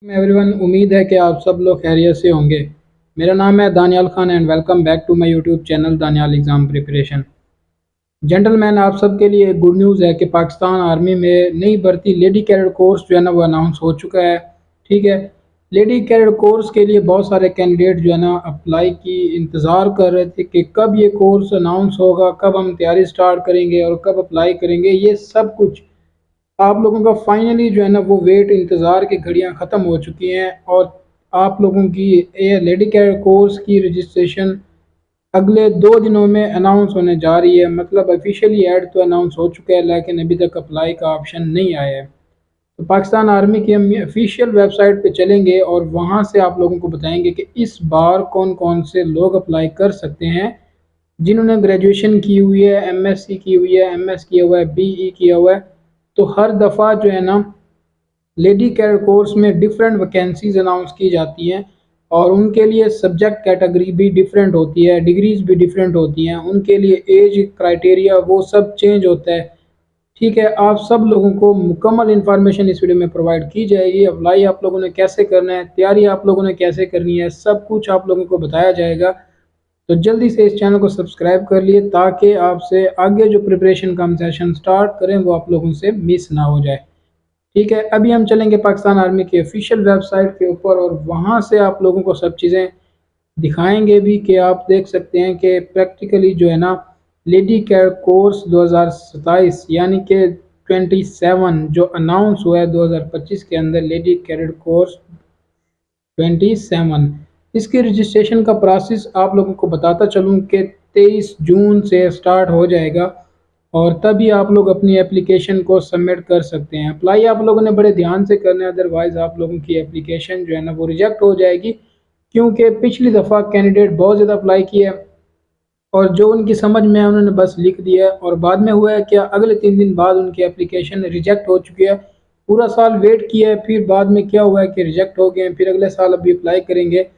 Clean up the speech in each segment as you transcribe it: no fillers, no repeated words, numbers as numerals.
Everyone, उम्मीद है कि आप सब लोग खैरियत से होंगे। मेरा नाम है Daniyal Khan and welcome back to my YouTube channel Daniyal exam preparation. Gentleman, आप सब के लिए गुड न्यूज़ है कि पाकिस्तान आर्मी में नई भर्ती लेडी कैडेट कोर्स जो है ना वो अनाउंस हो चुका है। ठीक है, लेडी कैडेट कोर्स के लिए बहुत सारे कैंडिडेट जो है ना अप्लाई की इंतज़ार कर रहे थे कि कब ये कोर्स अनाउंस होगा, कब हम तैयारी स्टार्ट करेंगे और कब अप्लाई करेंगे। ये सब कुछ आप लोगों का फाइनली जो है ना वो वेट इंतज़ार की घड़ियां ख़त्म हो चुकी हैं और आप लोगों की ये लेडी कैडेट कोर्स की रजिस्ट्रेशन अगले 2 दिनों में अनाउंस होने जा रही है। मतलब ऑफिशियली ऐड तो अनाउंस हो चुका है लेकिन अभी तक अप्लाई का ऑप्शन नहीं आया है। तो पाकिस्तान आर्मी की हम ऑफिशियल वेबसाइट पे चलेंगे और वहाँ से आप लोगों को बताएंगे कि इस बार कौन कौन से लोग अप्लाई कर सकते हैं जिन्होंने ग्रेजुएशन की हुई है, एमएससी की हुई है, एमएस किया हुआ है, बीई किया हुआ है। तो हर दफ़ा जो है ना लेडी कैडेट कोर्स में डिफरेंट वैकेंसीज अनाउंस की जाती हैं और उनके लिए सब्जेक्ट कैटेगरी भी डिफरेंट होती है, डिग्रीज भी डिफरेंट होती हैं, उनके लिए एज क्राइटेरिया वो सब चेंज होता है। ठीक है, आप सब लोगों को मुकम्मल इन्फॉर्मेशन इस वीडियो में प्रोवाइड की जाएगी। अप्लाई आप लोगों ने कैसे करना है, तैयारी आप लोगों ने कैसे करनी है, सब कुछ आप लोगों को बताया जाएगा। तो जल्दी से इस चैनल को सब्सक्राइब कर लिए ताकि आपसे आगे जो प्रिपरेशन का हम सेशन स्टार्ट करें वो आप लोगों से मिस ना हो जाए। ठीक है, अभी हम चलेंगे पाकिस्तान आर्मी की ऑफिशियल वेबसाइट के ऊपर और वहाँ से आप लोगों को सब चीज़ें दिखाएंगे भी कि आप देख सकते हैं कि प्रैक्टिकली जो है ना लेडी कैडेट कोर्स 2027 यानी कि 27 जो अनाउंस हुआ है 2025 के अंदर लेडी कैडेट कोर्स 27 इसकी रजिस्ट्रेशन का प्रोसेस आप लोगों को बताता चलूँ कि 23 जून से स्टार्ट हो जाएगा और तभी आप लोग अपनी एप्लीकेशन को सबमिट कर सकते हैं। अप्लाई आप लोगों ने बड़े ध्यान से करना है, अदरवाइज़ आप लोगों की एप्लीकेशन जो है ना वो रिजेक्ट हो जाएगी, क्योंकि पिछली दफ़ा कैंडिडेट बहुत ज़्यादा अप्लाई किया है और जो उनकी समझ में है उन्होंने बस लिख दिया है और बाद में हुआ है क्या, अगले 3 दिन बाद उनकी एप्लीकेशन रिजेक्ट हो चुकी है। पूरा साल वेट किया है, फिर बाद में क्या हुआ है कि रिजेक्ट हो गए हैं, फिर अगले साल अभी अप्लाई करेंगे।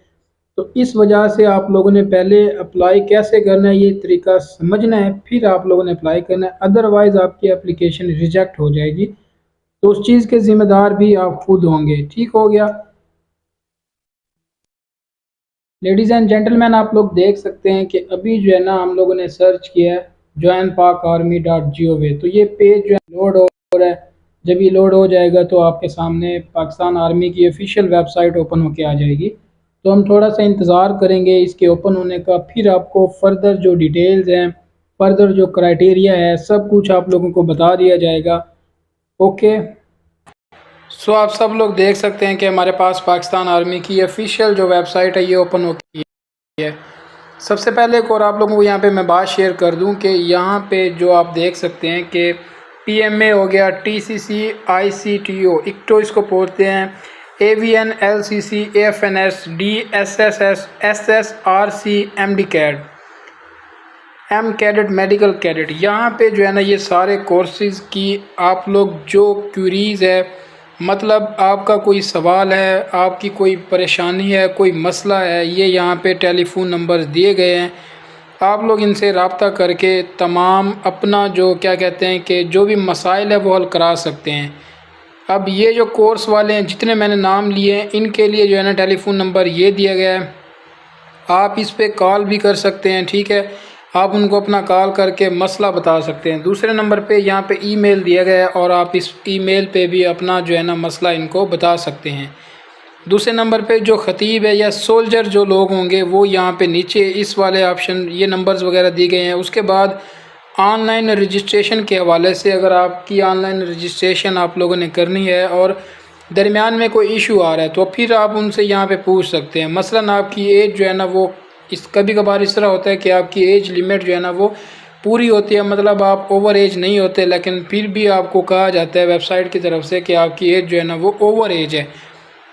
तो इस वजह से आप लोगों ने पहले अप्लाई कैसे करना है ये तरीका समझना है, फिर आप लोगों ने अप्लाई करना है, अदरवाइज़ आपकी एप्लीकेशन रिजेक्ट हो जाएगी। तो उस चीज़ के ज़िम्मेदार भी आप खुद होंगे। ठीक हो गया। लेडीज़ एंड जेंटलमैन, आप लोग देख सकते हैं कि अभी जो है ना हम लोगों ने सर्च किया है joinpakarmy.gov, तो ये पेज जो है लोड हो रहा है। जब ये लोड हो जाएगा तो आपके सामने पाकिस्तान आर्मी की ऑफिशियल वेबसाइट ओपन होके आ जाएगी। तो हम थोड़ा सा इंतज़ार करेंगे इसके ओपन होने का, फिर आपको फर्दर जो डिटेल्स हैं, फर्दर जो क्राइटेरिया है, सब कुछ आप लोगों को बता दिया जाएगा। ओके, सो आप सब लोग देख सकते हैं कि हमारे पास पाकिस्तान आर्मी की ऑफिशियल जो वेबसाइट है ये ओपन हो गई है। सबसे पहले एक और आप लोगों को यहाँ पे मैं बात शेयर कर दूँ कि यहाँ पे जो आप देख सकते हैं कि PMA हो गया, TCC, ICTO, ICTO इसको बोलते हैं, AVN, LCC, AFNS, DSSS, SSRC, MD कैड, एम कैडेट, मेडिकल कैडेट, यहाँ पे जो है ना ये सारे कोर्सेज़ की आप लोग जो क्यूरीज़ है, मतलब आपका कोई सवाल है, आपकी कोई परेशानी है, कोई मसला है, ये यहाँ पे टेलीफोन नंबर्स दिए गए हैं। आप लोग इनसे रब्ता करके तमाम अपना जो क्या कहते हैं कि जो भी मसाइल है वो हल करा सकते हैं। अब ये जो कोर्स वाले हैं जितने मैंने नाम लिए हैं इनके लिए जो है ना टेलीफोन नंबर ये दिया गया है, आप इस पर कॉल भी कर सकते हैं। ठीक है, आप उनको अपना कॉल करके मसला बता सकते हैं। दूसरे नंबर पे यहाँ पे ईमेल दिया गया है और आप इस ईमेल पे भी अपना जो है ना मसला इनको बता सकते हैं। दूसरे नंबर पे जो ख़तीब है या सोल्जर जो लोग होंगे वो यहाँ पे नीचे इस वाले ऑप्शन ये नंबर्स वगैरह दिए गए हैं। उसके बाद ऑनलाइन रजिस्ट्रेशन के हवाले से अगर आपकी ऑनलाइन रजिस्ट्रेशन आप लोगों ने करनी है और दरमियान में कोई इशू आ रहा है तो फिर आप उनसे यहाँ पे पूछ सकते हैं। मसलन आपकी एज जो है ना वो कभी कभार इस तरह होता है कि आपकी एज लिमिट जो है ना वो पूरी होती है, मतलब आप ओवर एज नहीं होते, लेकिन फिर भी आपको कहा जाता है वेबसाइट की तरफ से कि आपकी एज जो है ना वो ओवर एज है।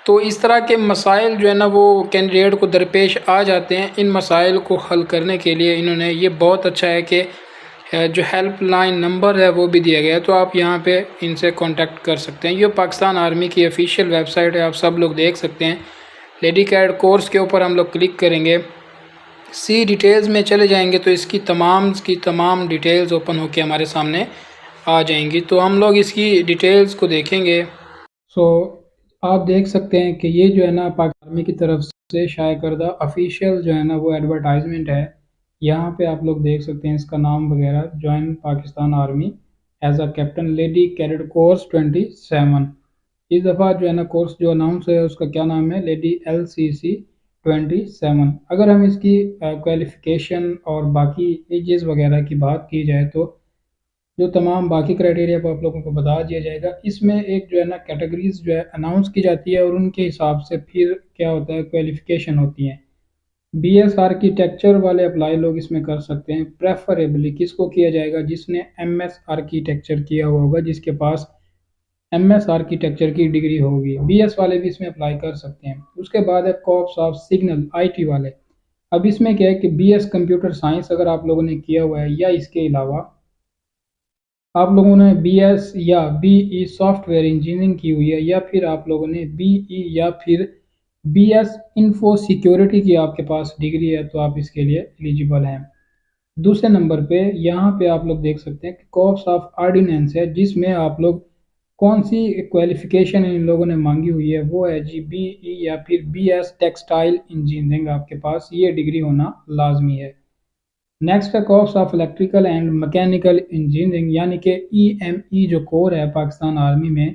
तो इस तरह के मसाइल जो है ना वो कैंडिडेट को दरपेश आ जाते हैं। इन मसाइल को हल करने के लिए इन्होंने ये बहुत अच्छा है कि जो हेल्पलाइन नंबर है वो भी दिया गया है, तो आप यहाँ पे इनसे कांटेक्ट कर सकते हैं। ये पाकिस्तान आर्मी की ऑफिशियल वेबसाइट है, आप सब लोग देख सकते हैं। लेडी कैडेट कोर्स के ऊपर हम लोग क्लिक करेंगे, सी डिटेल्स में चले जाएंगे तो इसकी तमाम डिटेल्स ओपन होके हमारे सामने आ जाएंगी। तो हम लोग इसकी डिटेल्स को देखेंगे। सो आप देख सकते हैं कि ये जो है ना पाकिस्तान आर्मी की तरफ से शाया करदा ऑफिशियल जो है ना वो एडवर्टाइजमेंट है। यहाँ पे आप लोग देख सकते हैं इसका नाम वगैरह, join Pakistan army as a captain lady cadet course 27। इस दफ़ा जो है ना कोर्स जो अनाउंस है उसका क्या नाम है, लेडी LCC 27। अगर हम इसकी क्वालिफिकेशन और बाकी एजेस वगैरह की बात की जाए तो जो तमाम बाकी क्राइटेरिया को आप लोगों को बता दिया जाएगा। इसमें एक जो है ना कैटेगरीज जो है अनाउंस की जाती है और उनके हिसाब से फिर क्या होता है क्वालिफिकेशन होती है। BS आर्किटेक्चर वाले अप्लाई लोग इसमें कर सकते हैं। प्रेफरेबली किसको किया जाएगा, जिसने MS आर्किटेक्चर किया हुआ होगा, जिसके पास MS आर्किटेक्चर की डिग्री होगी। BS वाले भी इसमें अप्लाई कर सकते हैं। उसके बाद है कॉर्प्स ऑफ सिग्नल IT वाले। अब इसमें क्या है कि BS कंप्यूटर साइंस अगर आप लोगों ने किया हुआ है या इसके अलावा आप लोगों ने BS या BE सॉफ्टवेयर इंजीनियरिंग की हुई है, या फिर आप लोगों ने BE या फिर BS इंफो सिक्योरिटी की आपके पास डिग्री है, तो आप इसके लिए एलिजिबल हैं। दूसरे नंबर पे यहाँ पे आप लोग देख सकते हैं कि कॉर्प्स ऑफ ऑर्डिनेंस है, जिसमें आप लोग कौन सी क्वालिफिकेशन इन लोगों ने मांगी हुई है, वो है जी BE या फिर BS टेक्सटाइल इंजीनियरिंग। आपके पास ये डिग्री होना लाजमी है। नेक्स्ट है course of electrical and mechanical engineering, यानी कि EME जो कोर है पाकिस्तान आर्मी में,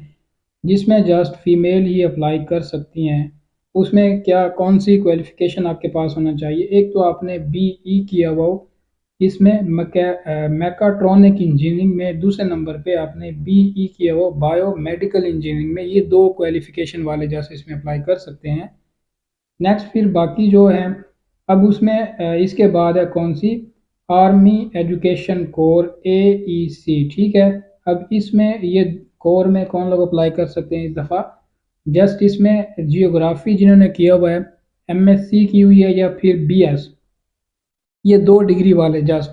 जिसमें जस्ट फीमेल ही अप्लाई कर सकती हैं। उसमें क्या कौन सी क्वालिफिकेशन आपके पास होना चाहिए, एक तो आपने BE किया हुआ हो इसमें मैकाट्रॉनिक इंजीनियरिंग में, दूसरे नंबर पे आपने BE किया हुआ बायो मेडिकल इंजीनियरिंग में। ये दो क्वालिफिकेशन वाले जैसे इसमें अप्लाई कर सकते हैं। नेक्स्ट फिर बाकी जो है, अब उसमें इसके बाद है कौन सी, आर्मी एजुकेशन कोर AEC, ठीक है। अब इसमें ये कोर में कौन लोग अप्लाई कर सकते हैं इस दफ़ा, जस्ट इसमें जियोग्राफी जिन्होंने किया हुआ है, MSc की हुई है या फिर BS, ये दो डिग्री वाले जस्ट,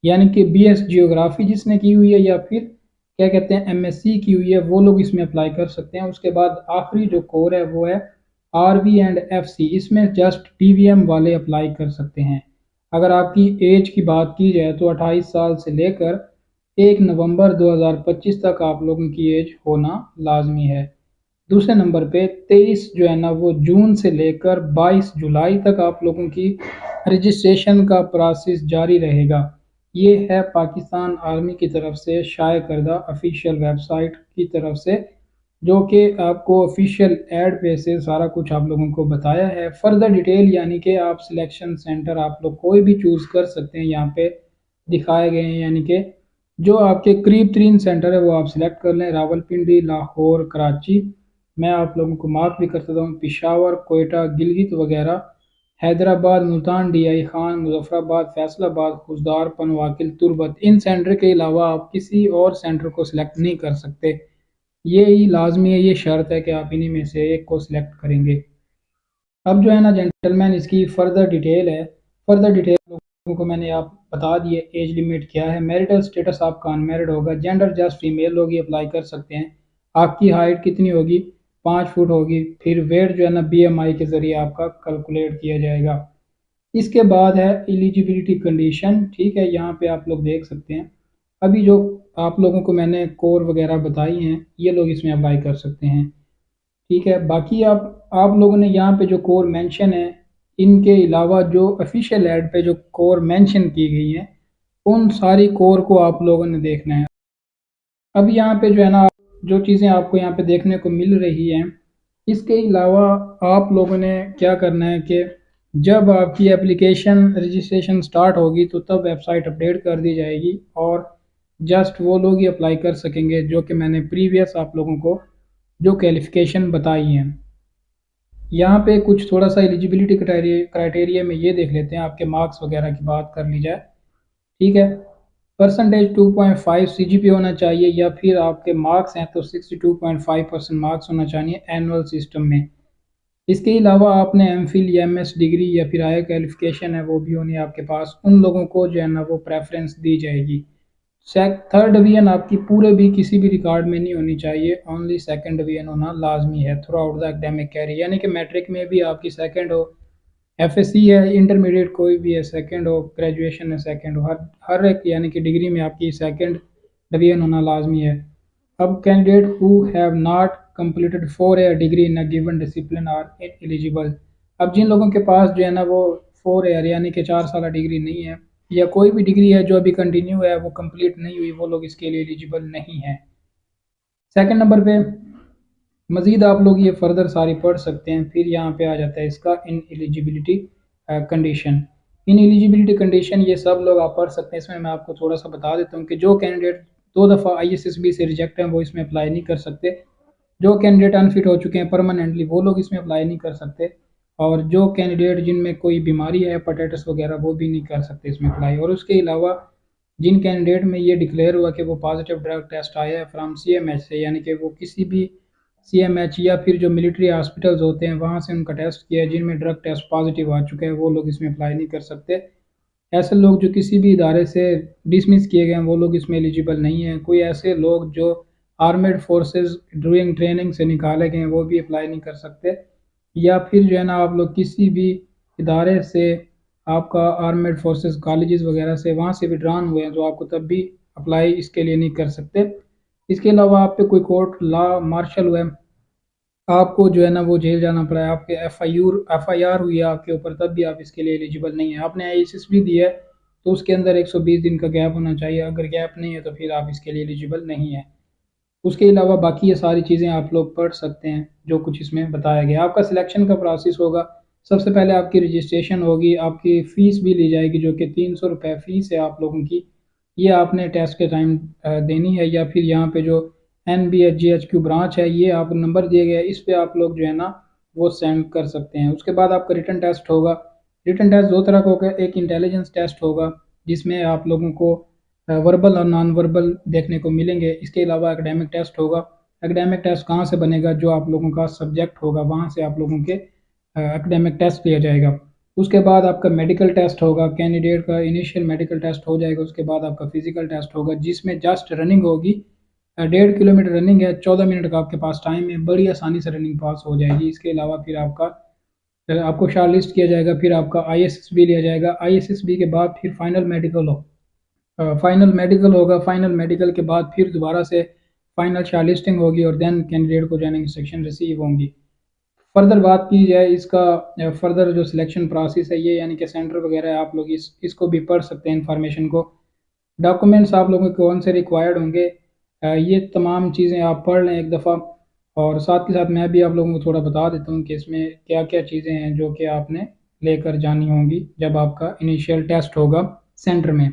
यानी कि BS जियोग्राफी जिसने की हुई है या फिर क्या कहते हैं MSc की हुई है, वो लोग इसमें अप्लाई कर सकते हैं। उसके बाद आखिरी जो कोर है वो है RV एंड FC, इसमें जस्ट TVM वाले अप्लाई कर सकते हैं। अगर आपकी एज की बात की जाए तो 28 साल से लेकर 1 नवंबर 2025 तक आप लोगों की एज होना लाजमी है। दूसरे नंबर पे 23 जो है ना वो जून से लेकर 22 जुलाई तक आप लोगों की रजिस्ट्रेशन का प्रोसेस जारी रहेगा। ये है पाकिस्तान आर्मी की तरफ से शाया करदा ऑफिशियल वेबसाइट की तरफ से, जो कि आपको ऑफिशियल एड पे से सारा कुछ आप लोगों को बताया है। फर्दर डिटेल यानी कि आप सिलेक्शन सेंटर आप लोग कोई भी चूज़ कर सकते हैं, यहाँ पे दिखाए गए हैं, यानी कि जो आपके करीब तरीन सेंटर है वो आप सिलेक्ट कर लें। रावलपिंडी, लाहौर, कराची, मैं आप लोगों को मार्क भी कर सकता हूँ, पिशावर, कोयटा, गिलगित वगैरह, हैदराबाद, मुल्तान, DI खान, मुजफ्फराबाद, फैसलाबाद, खुजदार, पनवाकिल, तुर्बत। इन सेंटर के अलावा आप किसी और सेंटर को सिलेक्ट नहीं कर सकते। ये ही लाजमी है, ये शर्त है कि आप इन्हीं में से एक को सिलेक्ट करेंगे। अब जो है ना जेंटलमैन इसकी फर्दर डिटेल है। फर्दर डिटेल लोगों को मैंने आप बता दिए। एज लिमिट क्या है, मैरिटल स्टेटस आपका अनमैरिड होगा, जेंडर जस्ट फीमेल लोग ही अप्लाई कर सकते हैं। आपकी हाइट कितनी होगी, 5 फुट होगी। फिर वेट जो है ना BMI के ज़रिए आपका कैलकुलेट किया जाएगा। इसके बाद है एलिजिबिलिटी कंडीशन, ठीक है। यहाँ पे आप लोग देख सकते हैं अभी जो आप लोगों को मैंने कोर वगैरह बताई हैं, ये लोग इसमें अप्लाई कर सकते हैं, ठीक है। बाकी आप लोगों ने यहाँ पे जो कोर मेंशन है, इनके अलावा जो ऑफिशियल एड पे जो कोर मेंशन की गई हैं, उन सारी कोर को आप लोगों ने देखना है। अब यहाँ पे जो है ना जो चीज़ें आपको यहाँ पे देखने को मिल रही हैं, इसके अलावा आप लोगों ने क्या करना है कि जब आपकी एप्लीकेशन रजिस्ट्रेशन स्टार्ट होगी तो तब वेबसाइट अपडेट कर दी जाएगी और जस्ट वो लोग ही अप्लाई कर सकेंगे जो कि मैंने प्रीवियस आप लोगों को जो क्वालिफ़िकेशन बताई हैं। यहाँ पे कुछ थोड़ा सा एलिजिबिलिटी क्राइटेरिया में ये देख लेते हैं, आपके मार्क्स वगैरह की बात कर ली जाए, ठीक है। परसेंटेज 2.5 CGPA होना चाहिए, या फिर आपके मार्क्स हैं तो 62.5% मार्क्स होना चाहिए एनुअल सिस्टम में। इसके अलावा आपने MPhil या MS डिग्री या फिर हायर क्वालिफिकेशन है वो भी होनी है आपके पास। उन लोगों को जो है ना वो प्रेफरेंस दी जाएगी। थर्ड डिवीजन आपकी पूरे भी किसी भी रिकॉर्ड में नहीं होनी चाहिए, ओनली सेकंड डिवीजन होना लाजमी है throughout the academic career, यानी कि मैट्रिक में भी आपकी सेकंड हो, FSC है, इंटरमीडिएट कोई भी है सेकंड हो, ग्रेजुएशन है सेकंड हो, हर एक यानी कि डिग्री में आपकी सेकंड डिवीजन होना लाजमी है। अब candidate who have not completed 4 year degree in a given discipline are ineligible। अब जिन लोगों के पास जो है ना वो 4 year यानी कि 4 साल डिग्री नहीं है या कोई भी डिग्री है जो अभी कंटिन्यू है वो कंप्लीट नहीं हुई, वो लोग इसके लिए एलिजिबल नहीं है। सेकंड नंबर पे मज़ीद आप लोग ये फर्दर सारी पढ़ सकते हैं। फिर यहाँ पे आ जाता है इसका इन एलिजिबिलिटी कंडीशन। इन एलिजिबिलिटी कंडीशन ये सब लोग आप पढ़ सकते हैं। इसमें मैं आपको थोड़ा सा बता देता हूँ कि जो कैंडिडेट 2 दफ़ा ISSB से रिजेक्ट हैं वो इसमें अप्लाई नहीं कर सकते। जो कैंडिडेट अनफिट हो चुके हैं परमानेंटली वो लोग इसमें अप्लाई नहीं कर सकते। और जो कैंडिडेट जिनमें कोई बीमारी है हेपेटाइटिस वगैरह वो भी नहीं कर सकते इसमें अप्लाई। और उसके अलावा जिन कैंडिडेट में ये डिक्लेयर हुआ कि वो पॉजिटिव ड्रग टेस्ट आया है फ्राम CMH से, यानी कि वो किसी भी CMH या फिर जो मिलिट्री हॉस्पिटल्स होते हैं वहाँ से उनका टेस्ट किया है जिनमें ड्रग टेस्ट पॉजिटिव आ चुका है, वो लोग इसमें अप्लाई नहीं कर सकते। ऐसे लोग जो किसी भी इदारे से डिसमिस किए गए हैं वो लोग इसमें एलिजिबल नहीं हैं। कोई ऐसे लोग जो आर्मेड फोर्सेस ड्यूरिंग ट्रेनिंग से निकाले गए हैं वो भी अप्लाई नहीं कर सकते। या फिर जो है ना आप लोग किसी भी इदारे से आपका आर्मेड फोर्सेस कॉलेजेस वगैरह से वहाँ से विड्रॉन हुए हैं तो आपको तब भी अप्लाई इसके लिए नहीं कर सकते। इसके अलावा आप पे कोई कोर्ट लॉ मार्शल हुआ है, आपको जो है ना वो जेल जाना पड़ा है, आपके FIR हुई है आपके ऊपर, तब भी आप इसके लिए एलिजिबल नहीं है। आपने ISSB दी है तो उसके अंदर 120 दिन का गैप होना चाहिए, अगर गैप नहीं है तो फिर आप इसके लिए एलिजिबल नहीं है। उसके अलावा बाकी ये सारी चीज़ें आप लोग पढ़ सकते हैं जो कुछ इसमें बताया गया। आपका सिलेक्शन का प्रोसेस होगा, सबसे पहले आपकी रजिस्ट्रेशन होगी, आपकी फ़ीस भी ली जाएगी जो कि 300 रुपये फ़ीस है आप लोगों की। ये आपने टेस्ट के टाइम देनी है। या फिर यहाँ पे जो NBHGHQ ब्रांच है ये आपको नंबर दिया गया है, इस पर आप लोग जो है ना वो सेंड कर सकते हैं। उसके बाद आपका रिटन टेस्ट होगा। रिटन टेस्ट 2 तरह का होगा, एक इंटेलिजेंस टेस्ट होगा जिसमें आप लोगों को वर्बल और नॉन वर्बल देखने को मिलेंगे। इसके अलावा एकेडमिक टेस्ट होगा। एकेडमिक टेस्ट कहाँ से बनेगा, जो आप लोगों का सब्जेक्ट होगा वहाँ से आप लोगों के एकेडमिक टेस्ट लिया जाएगा। उसके बाद आपका मेडिकल टेस्ट होगा, कैंडिडेट का इनिशियल मेडिकल टेस्ट हो जाएगा। उसके बाद आपका फिजिकल टेस्ट होगा जिसमें जस्ट रनिंग होगी, 1.5 किलोमीटर रनिंग है, 14 मिनट का आपके पास टाइम है, बड़ी आसानी से रनिंग पास हो जाएगी। इसके अलावा फिर आपको शॉर्ट लिस्ट किया जाएगा, फिर आपका ISSB लिया जाएगा। ISSB के बाद फिर फाइनल मेडिकल होगा। फाइनल मेडिकल के बाद फिर दोबारा से फाइनल शॉर्ट लिस्टिंग होगी और देन कैंडिडेट को ज्वाइनिंग इंस्ट्रक्शन रिसीव होंगी। फर्दर बात की जाए इसका फर्दर जो सिलेक्शन प्रोसेस है ये, यानी कि सेंटर वगैरह है, आप लोग इसको भी पढ़ सकते हैं इन्फॉर्मेशन को। डॉक्यूमेंट्स आप लोगों के कौन से रिक्वायर्ड होंगे, ये तमाम चीज़ें आप पढ़ लें एक दफ़ा। और साथ के साथ मैं भी आप लोगों को थोड़ा बता देता हूँ कि इसमें क्या क्या चीज़ें हैं जो कि आपने लेकर जानी होंगी जब आपका इनिशियल टेस्ट होगा सेंटर में।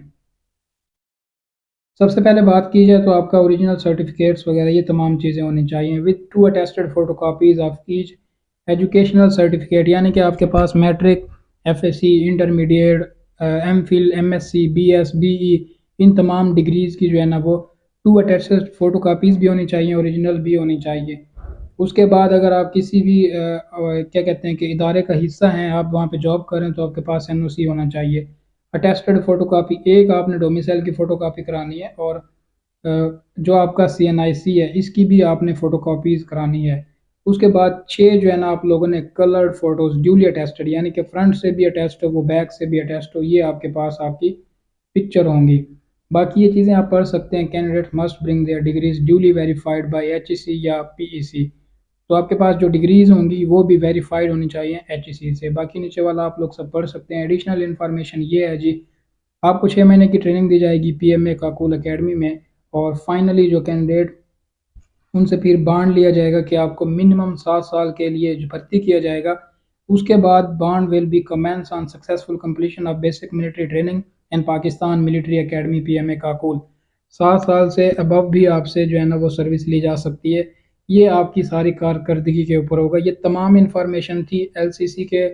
सबसे पहले बात की जाए तो आपका ओरिजिनल सर्टिफिकेट्स वगैरह ये तमाम चीज़ें होनी चाहिए with 2 attested photo copies of each educational certificate, यानी कि आपके पास matric, FSC, intermediate, MPhil, MSc, BS, BE इन तमाम डिग्रीज़ की जो है ना वो 2 अटेस्टेड फ़ोटो कापीज़ भी होनी चाहिए, ओरिजिनल भी होनी चाहिए। उसके बाद अगर आप किसी भी क्या कहते हैं कि इदारे का हिस्सा हैं, आप वहाँ पे जॉब करें तो आपके पास NOC होना चाहिए। अटेस्टेड फ़ोटोकॉपी एक आपने डोमिसाइल की फ़ोटोकॉपी करानी है और जो आपका CNIC है इसकी भी आपने फ़ोटोकॉपीज़ करानी है। उसके बाद 6 जो है ना आप लोगों ने कलर्ड फ़ोटोज़ ड्यूली अटेस्टेड, यानी कि फ्रंट से भी अटेस्ट हो वो बैक से भी अटेस्ट हो, ये आपके पास आपकी पिक्चर होंगी। बाकी ये चीज़ें आप पढ़ सकते हैं। Candidate must bring their degrees duly verified bye HEC या PEC, तो आपके पास जो डिग्रीज़ होंगी वो भी वेरीफाइड होनी चाहिए HEC से। बाकी नीचे वाला आप लोग सब पढ़ सकते हैं। एडिशनल इन्फॉर्मेशन ये है जी, आपको 6 महीने की ट्रेनिंग दी जाएगी PMA काकूल अकेडमी में। और फाइनली जो कैंडिडेट उनसे फिर बॉन्ड लिया जाएगा कि आपको मिनिमम 7 साल के लिए जो भर्ती किया जाएगा। उसके बाद bond will be commence on successful completion of basic military training in Pakistan military academy PMA Kakul. 7 साल से अबव भी आपसे जो है ना वो सर्विस ली जा सकती है। ये आपकी सारी कारकर्दगी के ऊपर होगा। ये तमाम इन्फॉर्मेशन थी LCC के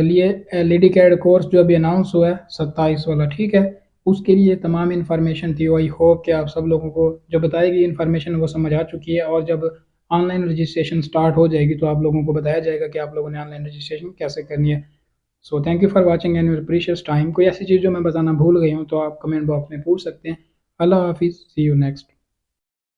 लिए लेडी कैड कोर्स जो अभी अनाउंस हुआ है 27 वाला, ठीक है, उसके लिए तमाम इन्फॉर्मेशन थी। आई होप कि आप सब लोगों को जो बताई गई इन्फॉर्मेशन वो समझ आ चुकी है। और जब ऑनलाइन रजिस्ट्रेशन स्टार्ट हो जाएगी तो आप लोगों को बताया जाएगा कि आप लोगों ने ऑनलाइन रजिस्ट्रेशन कैसे करनी है। So thank you for watching and your precious time. कोई ऐसी चीज़ जो मैं बताना भूल गई हूँ तो आप कमेंट बॉक्स में पूछ सकते हैं। अल्लाह हाफिज़, सी यू नेक्स्ट।